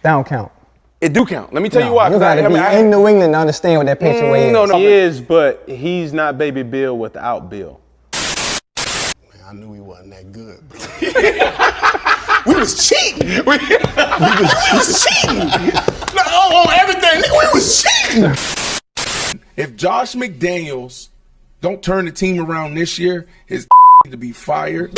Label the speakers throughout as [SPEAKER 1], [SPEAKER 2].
[SPEAKER 1] That don't count.
[SPEAKER 2] It do count. Let me tell you why.
[SPEAKER 1] You gotta be in New England to understand what that Patriot way is.
[SPEAKER 2] No.
[SPEAKER 3] He is, but he's not Baby Bill without Bill.
[SPEAKER 4] Man, I knew he wasn't that good. We was cheating. We was cheating. On everything, nigga, we was cheating. If Josh McDaniels don't turn the team around this year, his to be fired.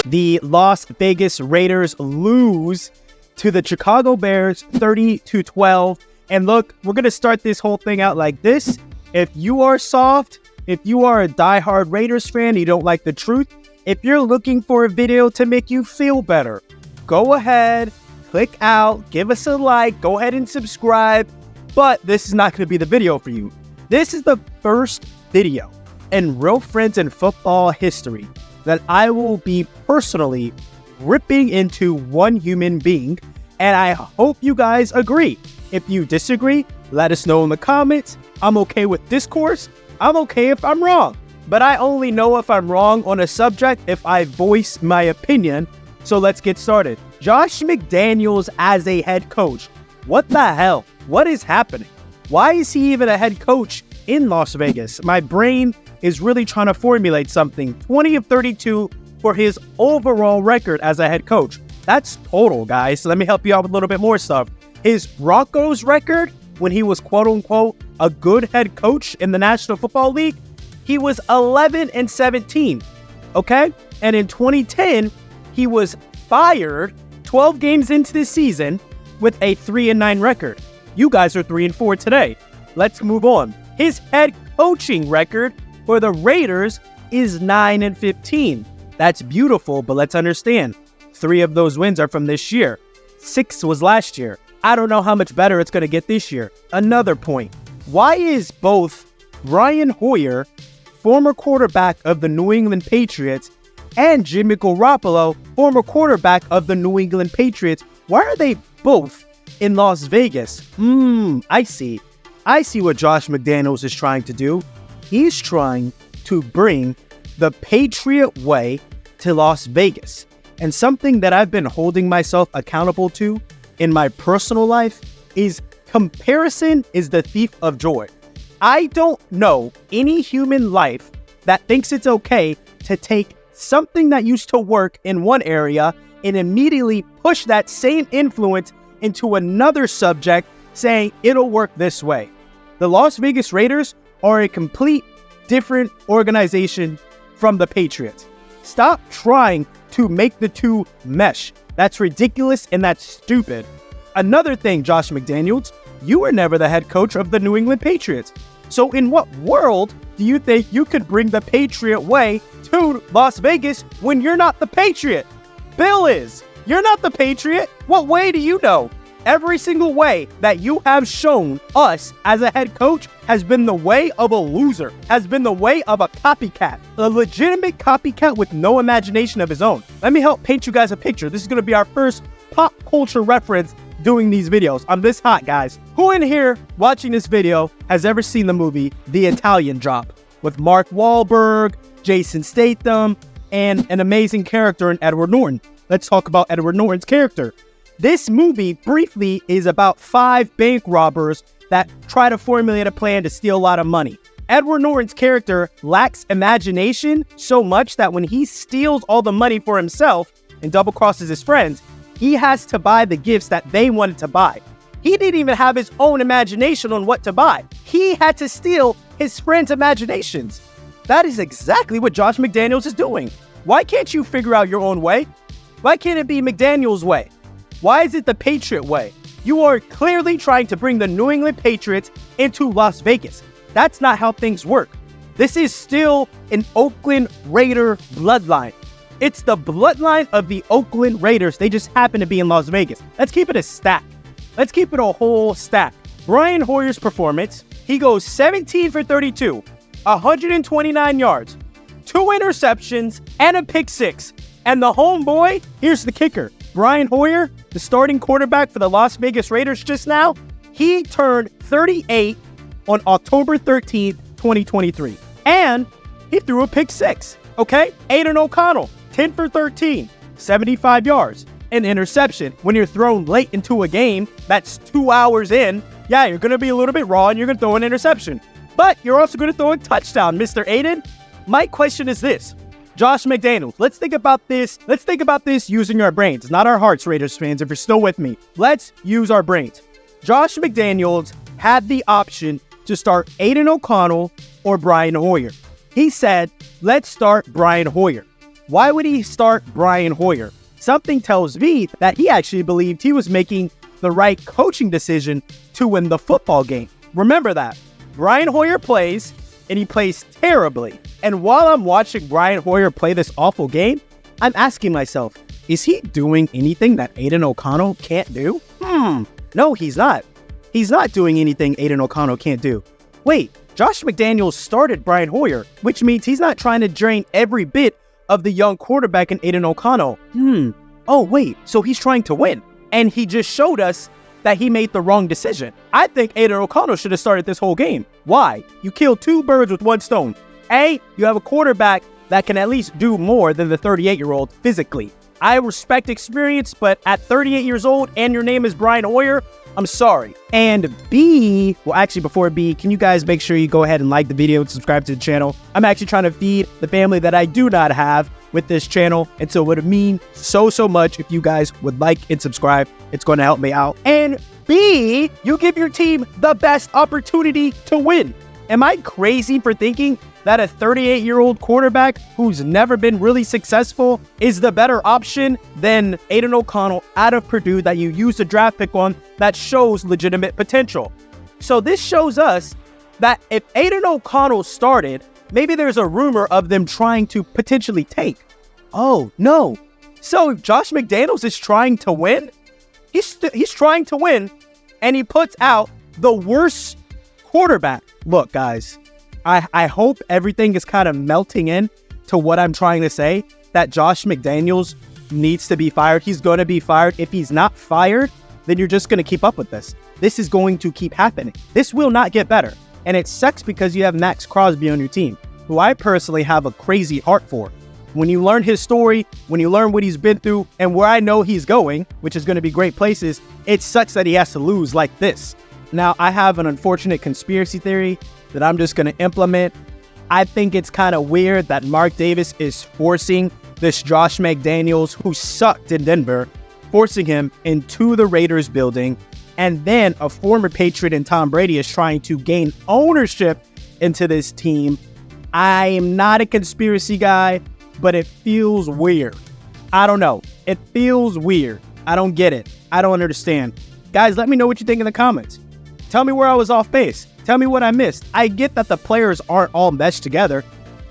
[SPEAKER 5] The Las Vegas Raiders lose to the Chicago Bears 30-12. And look, we're going to start this whole thing out like this. If you are soft, if you are a diehard Raiders fan, you don't like the truth, if you're looking for a video to make you feel better, go ahead, click out, give us a like, go ahead and subscribe. But this is not going to be the video for you. This is the first video in Real Friends in Football history that I will be personally ripping into one human being, and I hope you guys agree. If you disagree, let us know in the comments. I'm okay with discourse. I'm okay if I'm wrong. But I only know if I'm wrong on a subject if I voice my opinion. So let's get started. Josh McDaniels as a head coach. What the hell? What is happening? Why is he even a head coach in Las Vegas? My brain is really trying to formulate something. 20 of 32 for his overall record as a head coach. That's total, guys. So let me help you out with a little bit more stuff. His Broncos record, when he was quote-unquote a good head coach in the National Football League, he was 11-17, okay? And in 2010, he was fired 12 games into the season with a 3-9 record. You guys are 3-4 today. Let's move on. His head coaching record for the Raiders is 9-15. That's beautiful, but let's understand. 3 of those wins are from this year. 6 was last year. I don't know how much better it's going to get this year. Another point. Why is both Brian Hoyer, former quarterback of the New England Patriots, and Jimmy Garoppolo, former quarterback of the New England Patriots, why are they both in Las Vegas? I see. I see what Josh McDaniels is trying to do. He's trying to bring the Patriot way to Las Vegas. And something that I've been holding myself accountable to in my personal life is comparison is the thief of joy. I don't know any human life that thinks it's okay to take something that used to work in one area and immediately push that same influence into another subject saying it'll work this way. The Las Vegas Raiders are a complete different organization from the Patriots. Stop trying to make the two mesh. That's ridiculous and that's stupid. Another thing, Josh McDaniels, you were never the head coach of the New England Patriots. So in what world do you think you could bring the Patriot way to Las Vegas when you're not the Patriot? Bill is. You're not the Patriot. What way do you know? Every single way that you have shown us as a head coach has been the way of a loser, has been the way of a copycat, a legitimate copycat with no imagination of his own. Let me help paint you guys a picture. This is going to be our first pop culture reference doing these videos. I'm this hot, guys. Who in here watching this video has ever seen the movie The Italian Job with Mark Wahlberg, Jason Statham, and an amazing character in Edward Norton? Let's talk about Edward Norton's character. This movie, briefly, is about 5 bank robbers that try to formulate a plan to steal a lot of money. Edward Norton's character lacks imagination so much that when he steals all the money for himself and double crosses his friends, he has to buy the gifts that they wanted to buy. He didn't even have his own imagination on what to buy. He had to steal his friends' imaginations. That is exactly what Josh McDaniels is doing. Why can't you figure out your own way? Why can't it be McDaniels' way? Why is it the Patriot way? You are clearly trying to bring the New England Patriots into Las Vegas. That's not how things work. This is still an Oakland Raider bloodline. It's the bloodline of the Oakland Raiders. They just happen to be in Las Vegas. Let's keep it a stack. Let's keep it a whole stack. Brian Hoyer's performance, he goes 17 for 32, 129 yards, 2 interceptions, and a pick 6. And the homeboy, here's the kicker. Brian Hoyer, the starting quarterback for the Las Vegas Raiders just now, he turned 38 on October 13th, 2023. And he threw a pick 6, okay? Aiden O'Connell, 10 for 13, 75 yards. an interception. When you're thrown late into a game that's 2 hours in, yeah, you're going to be a little bit raw and you're going to throw an interception. But you're also going to throw a touchdown, Mr. Aiden. My question is this. Josh McDaniels, let's think about this. Let's think about this using our brains, not our hearts, Raiders fans, if you're still with me. Let's use our brains. Josh McDaniels had the option to start Aiden O'Connell or Brian Hoyer. He said, let's start Brian Hoyer. Why would he start Brian Hoyer? Something tells me that he actually believed he was making the right coaching decision to win the football game. Remember that. Brian Hoyer plays, and he plays terribly. And while I'm watching Brian Hoyer play this awful game, I'm asking myself, is he doing anything that Aiden O'Connell can't do? No, he's not. He's not doing anything Aiden O'Connell can't do. Wait, Josh McDaniels started Brian Hoyer, which means he's not trying to drain every bit of the young quarterback in Aiden O'Connell. Oh, wait, so he's trying to win. And he just showed us that he made the wrong decision. I think Aiden O'Connell should have started this whole game. Why? You killed 2 birds with 1 stone. A, you have a quarterback that can at least do more than the 38-year-old physically. I respect experience, but at 38 years old and your name is Brian Hoyer, I'm sorry. And B, well, actually before B, can you guys make sure you go ahead and like the video and subscribe to the channel? I'm actually trying to feed the family that I do not have with this channel. And so it would mean so much if you guys would like and subscribe. It's going to help me out. And B, you give your team the best opportunity to win. Am I crazy for thinking that a 38-year-old quarterback who's never been really successful is the better option than Aiden O'Connell out of Purdue that you used a draft pick on that shows legitimate potential? So this shows us that if Aiden O'Connell started, maybe there's a rumor of them trying to potentially tank. Oh, no. So Josh McDaniels is trying to win? He's trying to win, and he puts out the worst quarterback. Look, guys, I hope everything is kind of melting in to what I'm trying to say, that Josh McDaniels needs to be fired. He's going to be fired. If he's not fired, then you're just going to keep up with this. This is going to keep happening. This will not get better. And it sucks because you have Max Crosby on your team, who I personally have a crazy heart for. When you learn his story, when you learn what he's been through, and where I know he's going, which is going to be great places, it sucks that he has to lose like this. Now, I have an unfortunate conspiracy theory that I'm just going to implement. I think it's kind of weird that Mark Davis is forcing this Josh McDaniels, who sucked in Denver, forcing him into the Raiders building. And then a former Patriot in Tom Brady is trying to gain ownership into this team. I am not a conspiracy guy, but it feels weird. I don't know. It feels weird. I don't get it. I don't understand. Guys, let me know what you think in the comments. Tell me where I was off base. Tell me what I missed. I get that the players aren't all meshed together.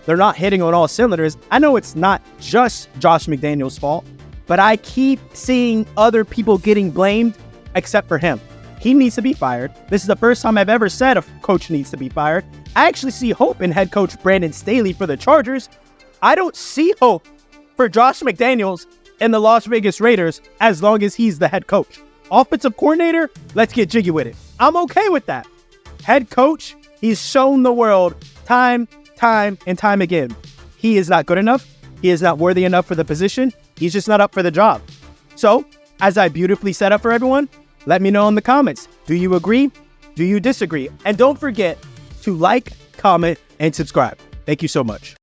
[SPEAKER 5] They're not hitting on all cylinders. I know it's not just Josh McDaniels' fault, but I keep seeing other people getting blamed except for him. He needs to be fired. This is the first time I've ever said a coach needs to be fired. I actually see hope in head coach Brandon Staley for the Chargers. I don't see hope for Josh McDaniels and the Las Vegas Raiders as long as he's the head coach. Offensive coordinator, let's get jiggy with it. I'm okay with that. Head coach, he's shown the world time and time again. He is not good enough. He is not worthy enough for the position. He's just not up for the job. So, as I beautifully set up for everyone, let me know in the comments. Do you agree? Do you disagree? And don't forget to like, comment, and subscribe. Thank you so much.